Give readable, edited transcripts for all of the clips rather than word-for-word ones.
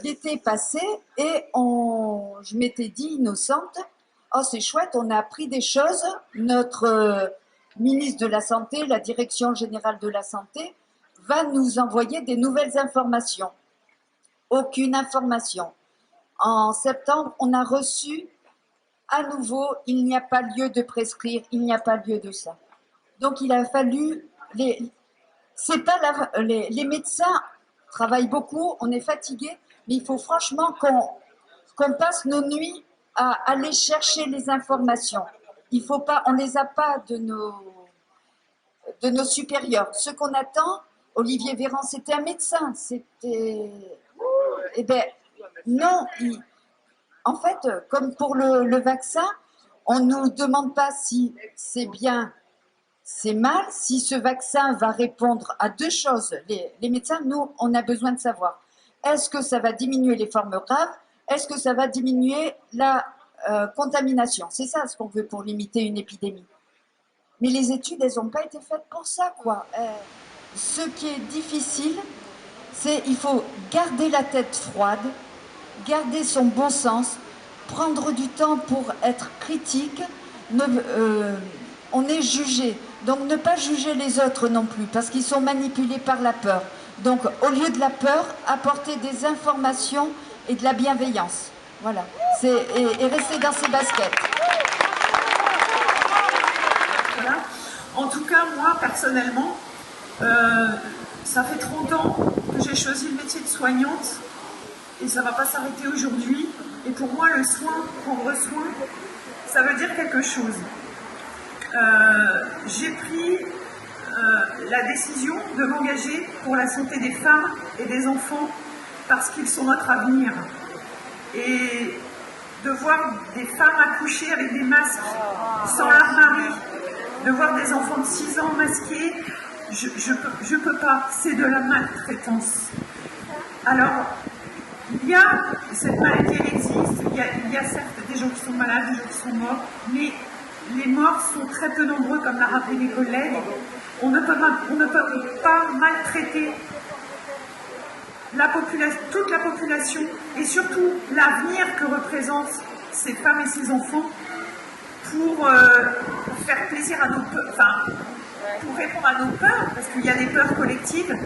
L'été passé et je m'étais dit innocente, oh c'est chouette, on a appris des choses. Notre ministre de la Santé, la Direction générale de la Santé, va nous envoyer des nouvelles informations. Aucune information. En septembre, on a reçu à nouveau, il n'y a pas lieu de prescrire, il n'y a pas lieu de ça. Donc il a fallu, c'est pas les médecins travaillent beaucoup, on est fatigué, mais il faut franchement qu'on passe nos nuits à aller chercher les informations. Il faut pas, on les a pas de nos supérieurs. Ce qu'on attend, Olivier Véran, c'était un médecin, c'était, eh ben non. En fait, comme pour le vaccin, on ne nous demande pas si c'est bien, c'est mal, si ce vaccin va répondre à deux choses. Les médecins, nous, on a besoin de savoir. Est-ce que ça va diminuer les formes graves? Est-ce que ça va diminuer la contamination? C'est ça ce qu'on veut pour limiter une épidémie. Mais les études, elles n'ont pas été faites pour ça, quoi. Ce qui est difficile, c'est qu'il faut garder la tête froide, garder son bon sens, prendre du temps pour être critique. On est jugé, donc ne pas juger les autres non plus, parce qu'ils sont manipulés par la peur. Donc au lieu de la peur, apporter des informations et de la bienveillance. Voilà, et rester dans ses baskets. Voilà. En tout cas, moi, personnellement, ça fait 30 ans que j'ai choisi le métier de soignante et ça ne va pas s'arrêter aujourd'hui. Et pour moi, le soin, prendre soin, ça veut dire quelque chose. J'ai pris la décision de m'engager pour la santé des femmes et des enfants parce qu'ils sont notre avenir. Et de voir des femmes accoucher avec des masques sans leur mari, de voir des enfants de 6 ans masqués, je peux pas, c'est de la maltraitance. Alors, cette maladie, elle existe, il y a certes des gens qui sont malades, des gens qui sont morts, mais les morts sont très peu nombreux, comme l'a rappelé mes collègues. On ne peut pas maltraiter toute la population et surtout l'avenir que représentent ces femmes et ces enfants pour faire plaisir à nos peurs, enfin, pour répondre à nos peurs, parce qu'il y a des peurs collectives.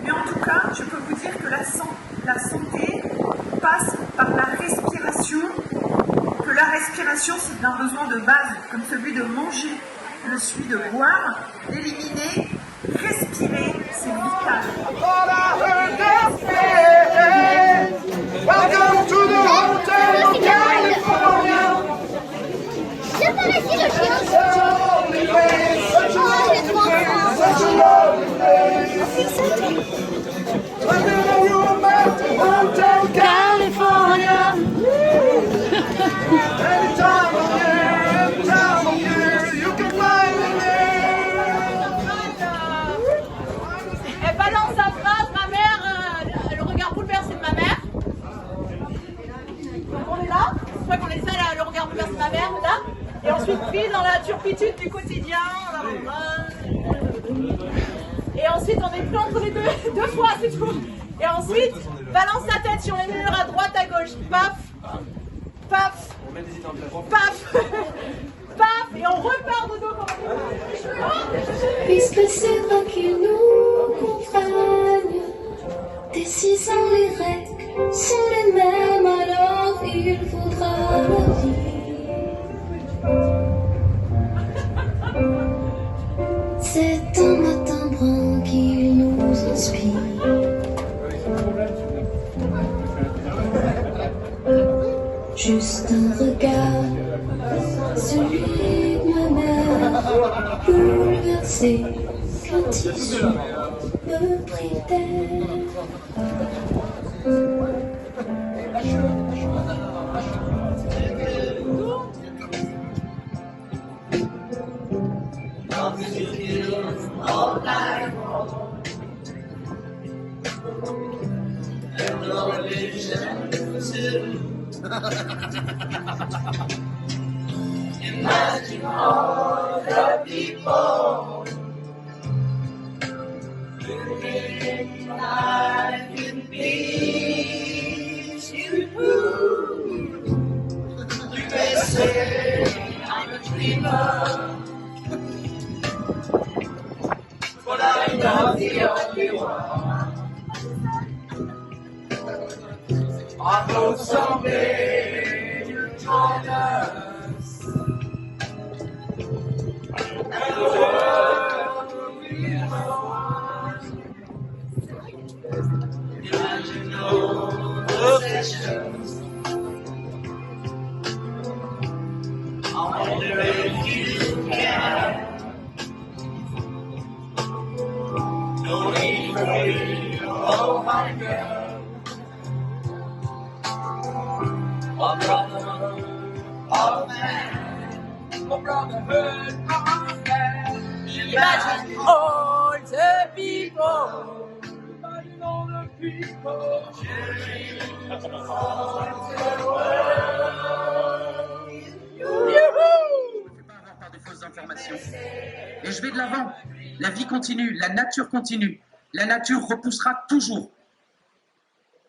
Mais en tout cas, je peux vous dire que la santé passe par la respiration, que la respiration, c'est un besoin de base, comme celui de manger, celui de boire, d'éliminer, respirer, c'est vital. Welcome to the Hotel of California. J'ai pas laissé le chien. Such a lonely place. Such a lonely place. I've been a room at the Hotel California. Any time of year, you can find me there. Elle balance sa phrase, ma mère, le regard bouleversé de ma mère. Donc on est là, c'est vrai qu'on est seul à le regard bouleversé de ma mère, là. Et ensuite pile dans la turpitude du quotidien. Et ensuite on est pris entre les deux fois, c'est tout. Et ensuite, balance sa tête sur les murs à droite, à gauche. Paf, paf, paf, paf. Et on repart de dos comme Puisque c'est vrai qu'ils nous comprennent, dès 6 ans les règles sont les mêmes, alors il faudra leur dire. C'est un matin brun qui nous inspire. Juste un regard, celui de ma mère, bouleversé qu'un tissu me prit d'air. Imagine all the people living life in peace. I know someday you'll join us. And the world will be one. Imagine no possessions. I wonder if you can. No need for me, oh my girl. A brother of man, a brotherhood of man. Imagine all the people. Imagine all the people sharing the Youhou! Par de fausses informations. Et je vais de l'avant. La vie continue, la nature continue. La nature repoussera toujours